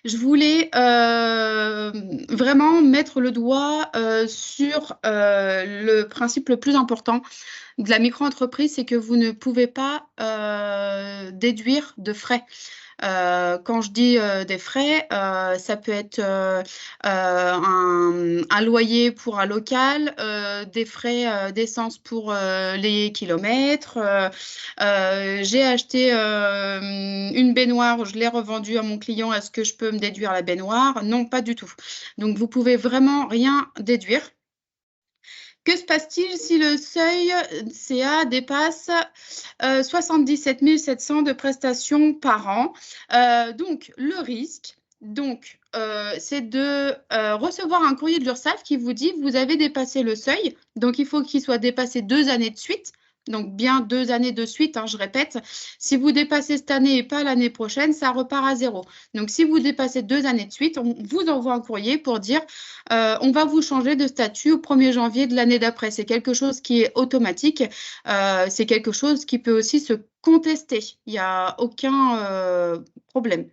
Je voulais vraiment mettre le doigt sur le principe le plus important de la micro-entreprise, c'est que vous ne pouvez pas déduire de frais. Quand je dis des frais, ça peut être un loyer pour un local, des frais d'essence pour les kilomètres. J'ai acheté une baignoire, je l'ai revendue à mon client. Est-ce que je peux me déduire la baignoire? Non, pas du tout. Donc, vous pouvez vraiment rien déduire. Que se passe-t-il si le seuil CA dépasse 77 700 de prestations par an? Donc, le risque, c'est de recevoir un courrier de l'URSSAF qui vous dit vous avez dépassé le seuil. Donc, il faut qu'il soit dépassé 2 années de suite. Donc, bien 2 années de suite, hein, je répète. Si vous dépassez cette année et pas l'année prochaine, ça repart à zéro. Donc, si vous dépassez 2 années de suite, on vous envoie un courrier pour dire on va vous changer de statut au 1er janvier de l'année d'après. C'est quelque chose qui est automatique. C'est quelque chose qui peut aussi se contester. Il n'y a aucun problème.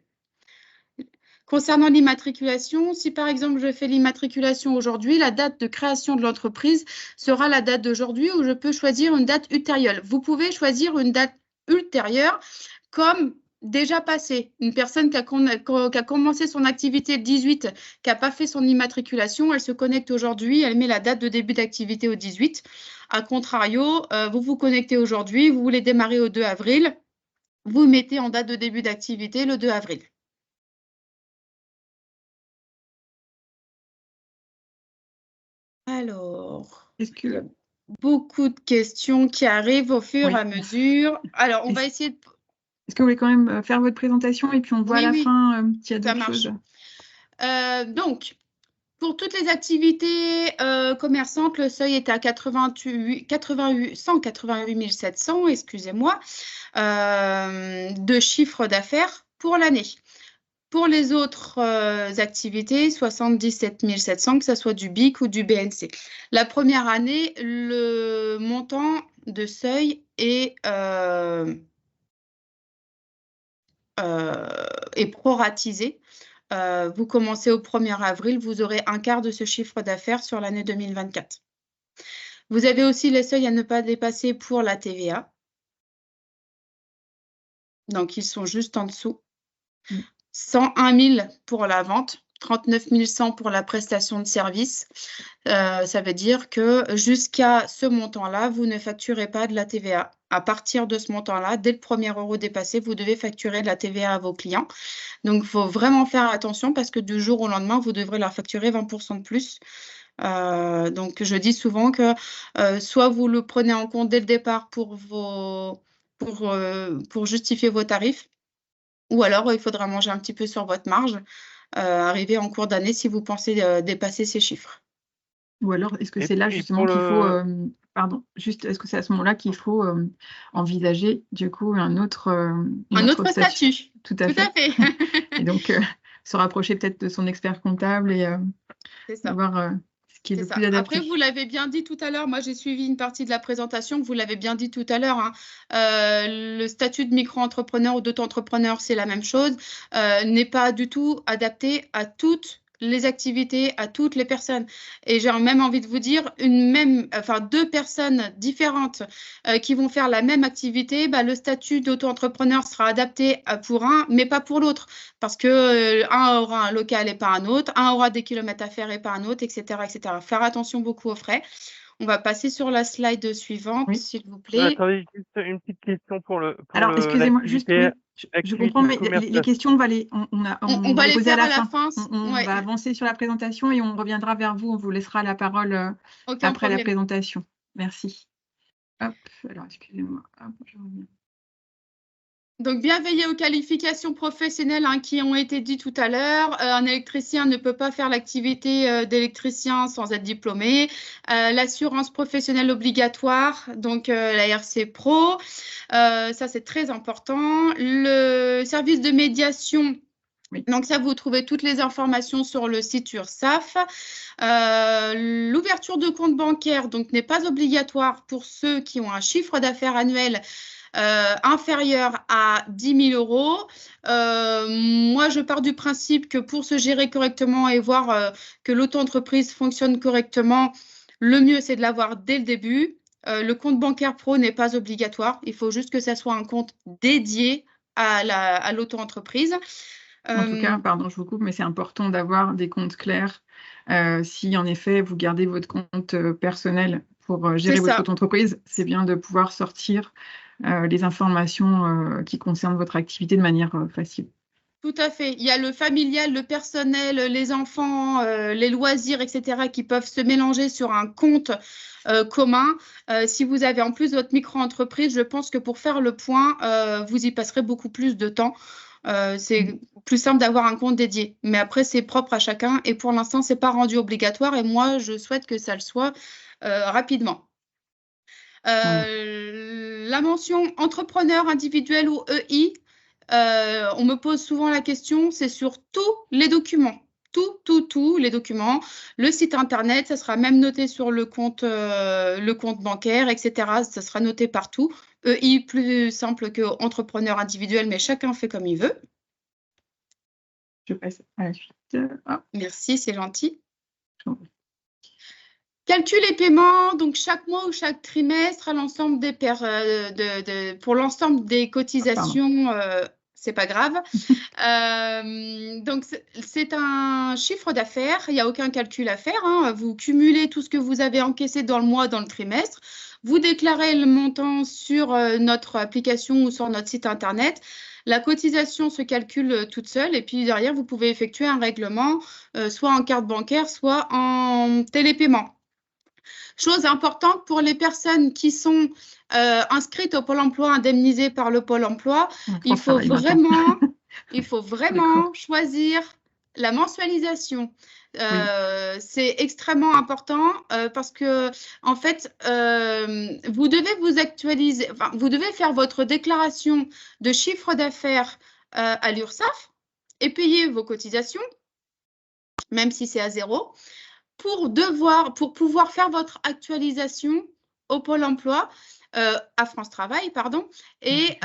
Concernant l'immatriculation, si par exemple je fais l'immatriculation aujourd'hui, la date de création de l'entreprise sera la date d'aujourd'hui où je peux choisir une date ultérieure. Vous pouvez choisir une date ultérieure comme déjà passée. Une personne qui a commencé son activité le 18, qui n'a pas fait son immatriculation, elle se connecte aujourd'hui, elle met la date de début d'activité au 18. A contrario, vous vous connectez aujourd'hui, vous voulez démarrer au 2 avril, vous mettez en date de début d'activité le 2 avril. Alors, Est-ce il y a que... beaucoup de questions qui arrivent au fur Oui. et à mesure. Alors, on va essayer de... Est-ce que vous voulez quand même faire votre présentation et puis on voit à la Oui, fin s'il y a ça d'autres marche. choses? Donc, pour toutes les activités commerçantes, le seuil est à 188 700, excusez-moi, de chiffre d'affaires pour l'année. Pour les autres activités, 77 700, que ce soit du BIC ou du BNC. La première année, le montant de seuil est proratisé. Vous commencez au 1er avril, vous aurez un quart de ce chiffre d'affaires sur l'année 2024. Vous avez aussi les seuils à ne pas dépasser pour la TVA. Donc, ils sont juste en dessous. 101 000 pour la vente, 39 100 pour la prestation de service. Ça veut dire que jusqu'à ce montant-là, vous ne facturez pas de la TVA. À partir de ce montant-là, dès le 1er euro dépassé, vous devez facturer de la TVA à vos clients. Donc, il faut vraiment faire attention parce que du jour au lendemain, vous devrez leur facturer 20% de plus. Donc, je dis souvent que soit vous le prenez en compte dès le départ pour justifier vos tarifs, ou alors il faudra manger un petit peu sur votre marge, arriver en cours d'année si vous pensez dépasser ces chiffres. Ou alors, est-ce que c'est là justement qu'il faut... pardon, juste, est-ce que c'est à ce moment-là qu'il faut envisager du coup un autre statut? Tout à fait. Et donc, se rapprocher peut-être de son expert comptable et voir ce qui est le plus adapté. Après, vous l'avez bien dit tout à l'heure, moi j'ai suivi une partie de la présentation, vous l'avez bien dit tout à l'heure, hein, le statut de micro-entrepreneur ou d'auto-entrepreneur, c'est la même chose, n'est pas du tout adapté à toutes les activités, à toutes les personnes. Et j'ai même envie de vous dire, deux personnes différentes qui vont faire la même activité, le statut d'auto-entrepreneur sera adapté pour un, mais pas pour l'autre. Parce que un aura un local et pas un autre, un aura des kilomètres à faire et pas un autre, etc., etc. Faire attention beaucoup aux frais. On va passer sur la slide suivante, s'il vous plaît. Attendez, juste une petite question pour le. Alors, excusez-moi, juste, oui, je comprends, mais les questions, on va les poser à la fin. On va avancer sur la présentation et on reviendra vers vous. On vous laissera la parole après la présentation. Merci. Hop, alors, excusez-moi. Hop, je reviens. Donc, bien veiller aux qualifications professionnelles qui ont été dites tout à l'heure. Un électricien ne peut pas faire l'activité d'électricien sans être diplômé. L'assurance professionnelle obligatoire, donc la RC Pro, ça c'est très important. Le service de médiation Oui. Donc ça, vous trouvez toutes les informations sur le site URSSAF. L'ouverture de compte bancaire donc n'est pas obligatoire pour ceux qui ont un chiffre d'affaires annuel inférieur à 10 000 euros. Moi, je pars du principe que pour se gérer correctement et voir que l'auto-entreprise fonctionne correctement, le mieux, c'est de l'avoir dès le début. Le compte bancaire pro n'est pas obligatoire. Il faut juste que ça soit un compte dédié à l'auto-entreprise. En tout cas, pardon, je vous coupe, mais c'est important d'avoir des comptes clairs. Si en effet, vous gardez votre compte personnel pour gérer votre auto-entreprise, c'est bien de pouvoir sortir les informations qui concernent votre activité de manière facile. Tout à fait. Il y a le familial, le personnel, les enfants, les loisirs, etc. qui peuvent se mélanger sur un compte commun. Si vous avez en plus votre micro-entreprise, je pense que pour faire le point, vous y passerez beaucoup plus de temps. C'est plus simple d'avoir un compte dédié. Mais après, c'est propre à chacun. Et pour l'instant, ce n'est pas rendu obligatoire. Et moi, je souhaite que ça le soit rapidement. La mention entrepreneur individuel ou EI, on me pose souvent la question, c'est sur tous les documents. Tous les documents. Le site internet, ça sera même noté sur le compte bancaire, etc. Ça sera noté partout. EI, plus simple que entrepreneur individuel, mais chacun fait comme il veut. Je passe à la suite. Merci, c'est gentil. Calcul et paiement, donc chaque mois ou chaque trimestre, à l'ensemble pour l'ensemble des cotisations, c'est pas grave. Donc, c'est un chiffre d'affaires, il n'y a aucun calcul à faire. Hein. Vous cumulez tout ce que vous avez encaissé dans le mois, dans le trimestre. Vous déclarez le montant sur notre application ou sur notre site internet. La cotisation se calcule toute seule et puis derrière, vous pouvez effectuer un règlement, soit en carte bancaire, soit en télépaiement. Chose importante pour les personnes qui sont inscrites au Pôle emploi, indemnisées par le Pôle emploi, il faut vraiment choisir la mensualisation. Oui. C'est extrêmement important parce que, en fait, vous devez vous actualiser, vous devez faire votre déclaration de chiffre d'affaires à l'URSSAF et payer vos cotisations, même si c'est à zéro. Pour pouvoir faire votre actualisation au Pôle emploi, à France Travail, pardon, et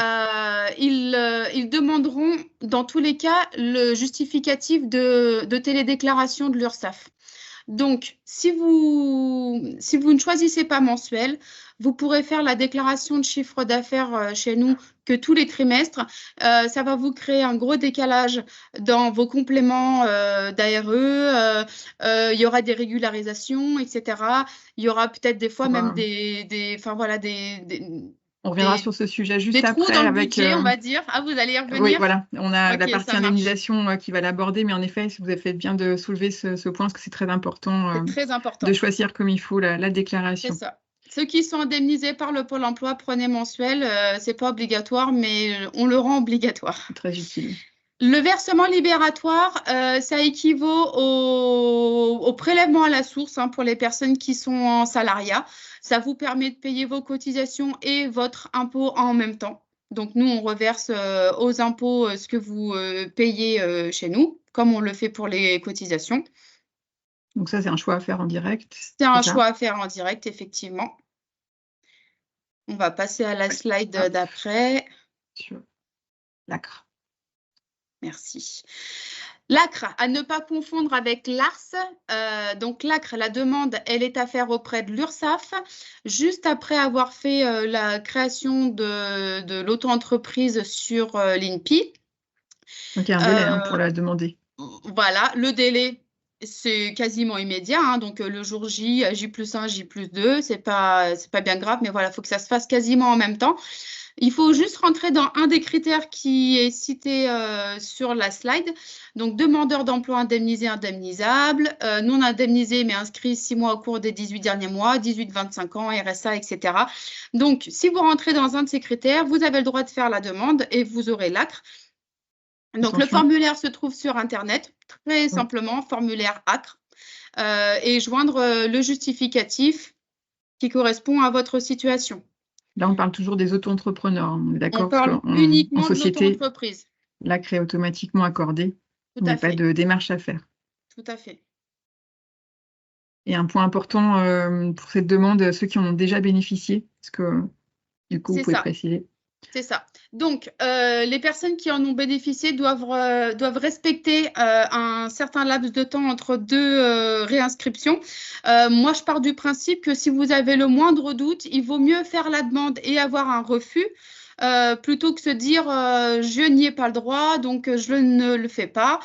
ils demanderont dans tous les cas le justificatif de télédéclaration de l'URSSAF. Donc, si vous ne choisissez pas mensuel, vous pourrez faire la déclaration de chiffre d'affaires chez nous que tous les trimestres. Ça va vous créer un gros décalage dans vos compléments d'ARE. Il y aura des régularisations, etc. Il y aura peut-être des fois même on reviendra sur ce sujet juste après. Des trous dans le budget, on va dire. Ah, vous allez y revenir? Oui, voilà. On a la partie indemnisation qui va l'aborder, mais en effet, si vous avez fait bien de soulever ce point, parce que c'est très important, de choisir comme il faut la déclaration. C'est ça. Ceux qui sont indemnisés par le Pôle emploi, prenez mensuel. Ce n'est pas obligatoire, mais on le rend obligatoire. Très utile. Le versement libératoire, ça équivaut au prélèvement à la source pour les personnes qui sont en salariat. Ça vous permet de payer vos cotisations et votre impôt en même temps. Donc, nous, on reverse aux impôts ce que vous payez chez nous, comme on le fait pour les cotisations. Donc, ça, c'est un choix à faire en direct. C'est un choix à faire en direct, effectivement. On va passer à la slide d'après. Sur l'ACRE. Merci. L'ACRE, à ne pas confondre avec l'ARS. Donc, l'ACRE, la demande, elle est à faire auprès de l'URSSAF, juste après avoir fait la création de l'auto-entreprise sur l'INPI. Donc, il y a un délai pour la demander. Voilà, le délai, c'est quasiment immédiat. Donc, le jour J, J+1, J+2, c'est pas bien grave, mais voilà, il faut que ça se fasse quasiment en même temps. Il faut juste rentrer dans un des critères qui est cité sur la slide. Donc, demandeur d'emploi indemnisé, indemnisable, non indemnisé mais inscrit 6 mois au cours des 18 derniers mois, 18-25 ans, RSA, etc. Donc, si vous rentrez dans un de ces critères, vous avez le droit de faire la demande et vous aurez l'ACRE. Donc, le formulaire se trouve sur Internet, très simplement, formulaire ACRE, et joindre le justificatif qui correspond à votre situation. Là, on parle toujours des auto-entrepreneurs. On est d'accord? On parle uniquement de l'auto-entreprise. L'ACRE est automatiquement accordé. Il n'y a pas de démarche à faire. Tout à fait. Et un point important pour cette demande, ceux qui en ont déjà bénéficié, parce que du coup, vous pouvez préciser. C'est ça. Donc, les personnes qui en ont bénéficié doivent respecter un certain laps de temps entre deux réinscriptions. Moi, je pars du principe que si vous avez le moindre doute, il vaut mieux faire la demande et avoir un refus plutôt que se dire je n'y ai pas le droit, donc je ne le fais pas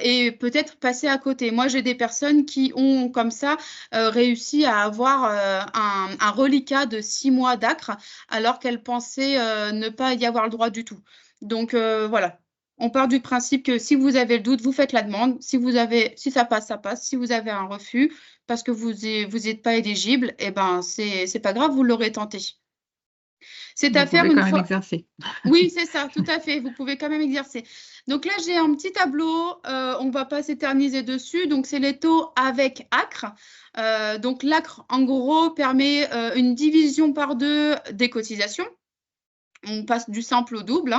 et peut-être passer à côté. Moi, j'ai des personnes qui ont comme ça réussi à avoir un reliquat de 6 mois d'ACRE alors qu'elles pensaient ne pas y avoir le droit du tout. Donc voilà. On part du principe que si vous avez le doute, vous faites la demande. Si ça passe, ça passe. Si vous avez un refus parce que vous n'êtes pas éligible, eh ben c'est pas grave, vous l'aurez tenté. C'est à faire une fois. Vous pouvez quand même exercer. Oui, c'est ça, tout à fait. Vous pouvez quand même exercer. Donc là, j'ai un petit tableau. On ne va pas s'éterniser dessus. Donc, c'est les taux avec ACRE. Donc, l'ACRE, en gros, permet une division par 2 des cotisations. On passe du simple au double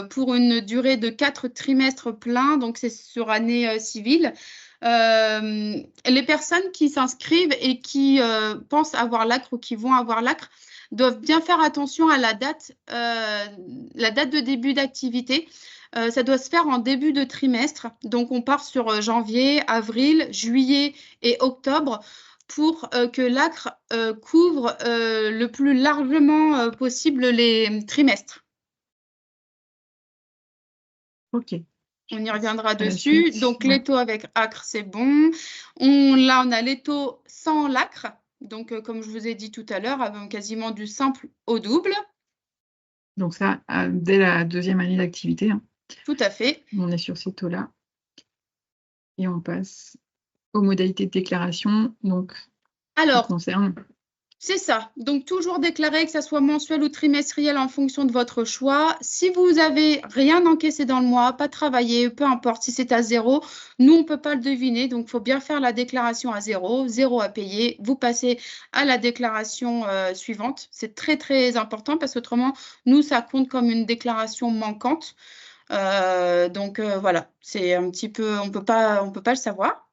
pour une durée de 4 trimestres pleins. Donc, c'est sur année civile. Les personnes qui s'inscrivent et qui pensent avoir l'ACRE ou qui vont avoir l'ACRE doivent bien faire attention à la date de début d'activité. Ça doit se faire en début de trimestre. Donc, on part sur janvier, avril, juillet et octobre pour que l'ACRE couvre le plus largement possible les trimestres. OK. On y reviendra dessus. Donc, les taux avec ACRE, c'est bon. Là, on a les taux sans l'ACRE. Donc, comme je vous ai dit tout à l'heure, quasiment du simple au double. Donc ça, dès la 2e année d'activité. Hein. Tout à fait. On est sur ces taux-là. Et on passe aux modalités de déclaration. Donc, alors, concerne. C'est ça. Donc, toujours déclarer que ça soit mensuel ou trimestriel en fonction de votre choix. Si vous avez rien encaissé dans le mois, pas travaillé, peu importe si c'est à 0, nous, on ne peut pas le deviner. Donc, il faut bien faire la déclaration à 0, 0 à payer. Vous passez à la déclaration suivante. C'est très, très important parce qu'autrement, nous, ça compte comme une déclaration manquante. Donc, voilà, c'est un petit peu, on peut pas le savoir.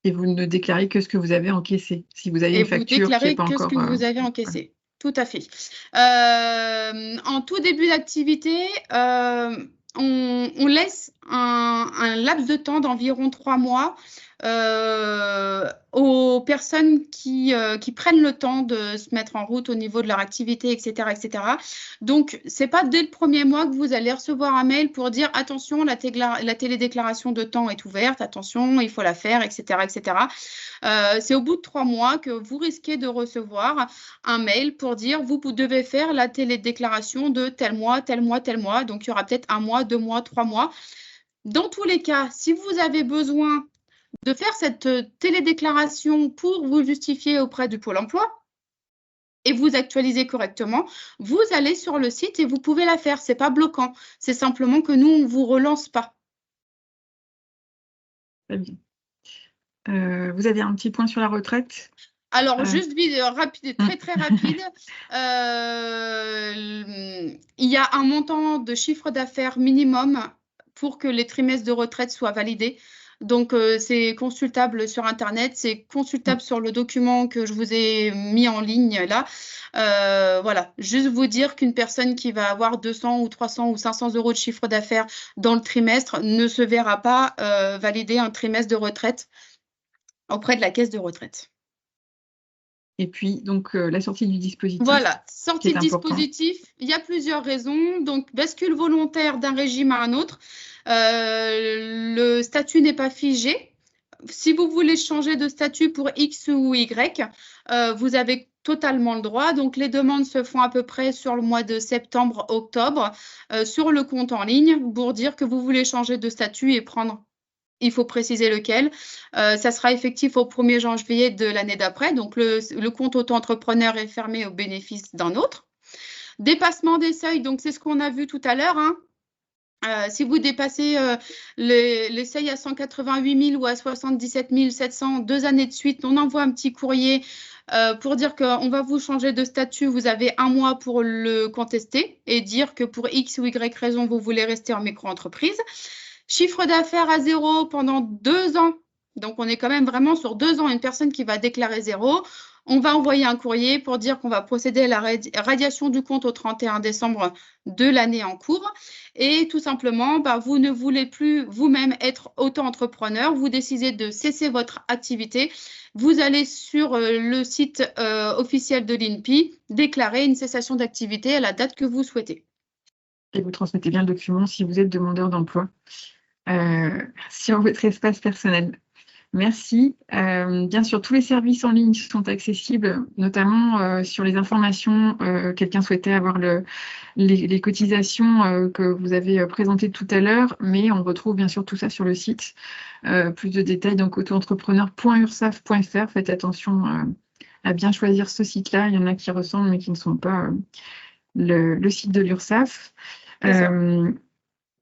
Et vous ne déclarez que ce que vous avez encaissé. Si vous avez une facture qui n'est pas encore... Et vous déclarez que ce que vous avez encaissé. Tout à fait. En tout début d'activité, on laisse un laps de temps d'environ 3 mois aux personnes qui prennent le temps de se mettre en route au niveau de leur activité, etc. etc. Donc, ce n'est pas dès le premier mois que vous allez recevoir un mail pour dire « Attention, la télédéclaration de temps est ouverte, attention, il faut la faire, etc. etc. » C'est au bout de 3 mois que vous risquez de recevoir un mail pour dire « Vous devez faire la télédéclaration de tel mois, tel mois, tel mois. » Donc, il y aura peut-être 1 mois, 2 mois, 3 mois. Dans tous les cas, si vous avez besoin de faire cette télédéclaration pour vous justifier auprès du Pôle emploi et vous actualiser correctement, vous allez sur le site et vous pouvez la faire. Ce n'est pas bloquant. C'est simplement que nous, on ne vous relance pas. Très bien. Vous avez un petit point sur la retraite? Alors, juste rapide, très, très rapide. Il y a un montant de chiffre d'affaires minimum pour que les trimestres de retraite soient validés. Donc, c'est consultable sur Internet, c'est consultable sur le document que je vous ai mis en ligne là. Voilà, juste vous dire qu'une personne qui va avoir 200 ou 300 ou 500 euros de chiffre d'affaires dans le trimestre ne se verra pas valider un trimestre de retraite auprès de la caisse de retraite. Et puis, donc, la sortie du dispositif. Voilà, sortie du dispositif, il y a plusieurs raisons. Donc, bascule volontaire d'un régime à un autre. Le statut n'est pas figé. Si vous voulez changer de statut pour X ou Y, vous avez totalement le droit. Donc, les demandes se font à peu près sur le mois de septembre, octobre, sur le compte en ligne pour dire que vous voulez changer de statut et prendre. Il faut préciser lequel. Ça sera effectif au 1er janvier de l'année d'après. Donc, le compte auto-entrepreneur est fermé au bénéfice d'un autre. Dépassement des seuils, donc c'est ce qu'on a vu tout à l'heure. Hein. Si vous dépassez les seuils à 188 000 ou à 77 700, 2 années de suite, on envoie un petit courrier pour dire qu'on va vous changer de statut. Vous avez 1 mois pour le contester et dire que pour X ou Y raison, vous voulez rester en micro-entreprise. Chiffre d'affaires à 0 pendant 2 ans. Donc, on est quand même vraiment sur 2 ans, une personne qui va déclarer 0. On va envoyer un courrier pour dire qu'on va procéder à la radiation du compte au 31 décembre de l'année en cours. Et tout simplement, vous ne voulez plus vous-même être auto-entrepreneur. Vous décidez de cesser votre activité. Vous allez sur le site officiel de l'INPI, déclarer une cessation d'activité à la date que vous souhaitez. Et vous transmettez bien le document si vous êtes demandeur d'emploi sur votre espace personnel. Merci. Bien sûr, tous les services en ligne sont accessibles, notamment sur les informations. Quelqu'un souhaitait avoir les cotisations que vous avez présentées tout à l'heure, mais on retrouve bien sûr tout ça sur le site. Plus de détails, donc autoentrepreneur.ursaf.fr. Faites attention à bien choisir ce site-là. Il y en a qui ressemblent, mais qui ne sont pas le site de l'URSSAF.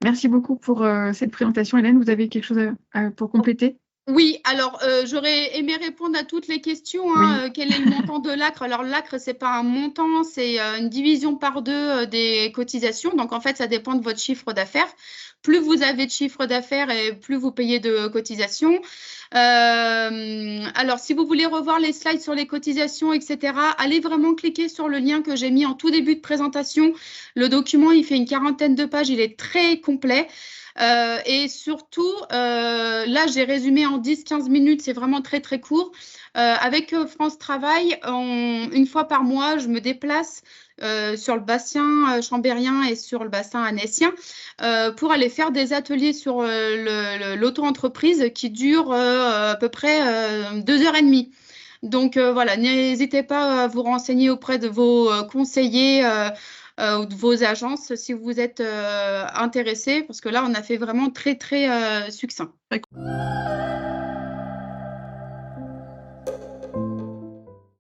Merci beaucoup pour cette présentation. Hélène, vous avez quelque chose pour compléter ? Oui, alors j'aurais aimé répondre à toutes les questions. Oui. Quel est le montant de l'ACRE? Alors l'ACRE, ce n'est pas un montant, c'est une division par 2 des cotisations. Donc en fait, ça dépend de votre chiffre d'affaires. Plus vous avez de chiffre d'affaires et plus vous payez de cotisations. Alors si vous voulez revoir les slides sur les cotisations, etc., allez vraiment cliquer sur le lien que j'ai mis en tout début de présentation. Le document, il fait une 40aine de pages, il est très complet. Et surtout, là, j'ai résumé en 10-15 minutes, c'est vraiment très, très court. Avec France Travail, une fois par mois, je me déplace sur le bassin chambérien et sur le bassin annécien pour aller faire des ateliers sur l'auto-entreprise qui durent à peu près 2h30. Donc, voilà, n'hésitez pas à vous renseigner auprès de vos conseillers ou de vos agences si vous êtes intéressé, parce que là, on a fait vraiment très, très succinct.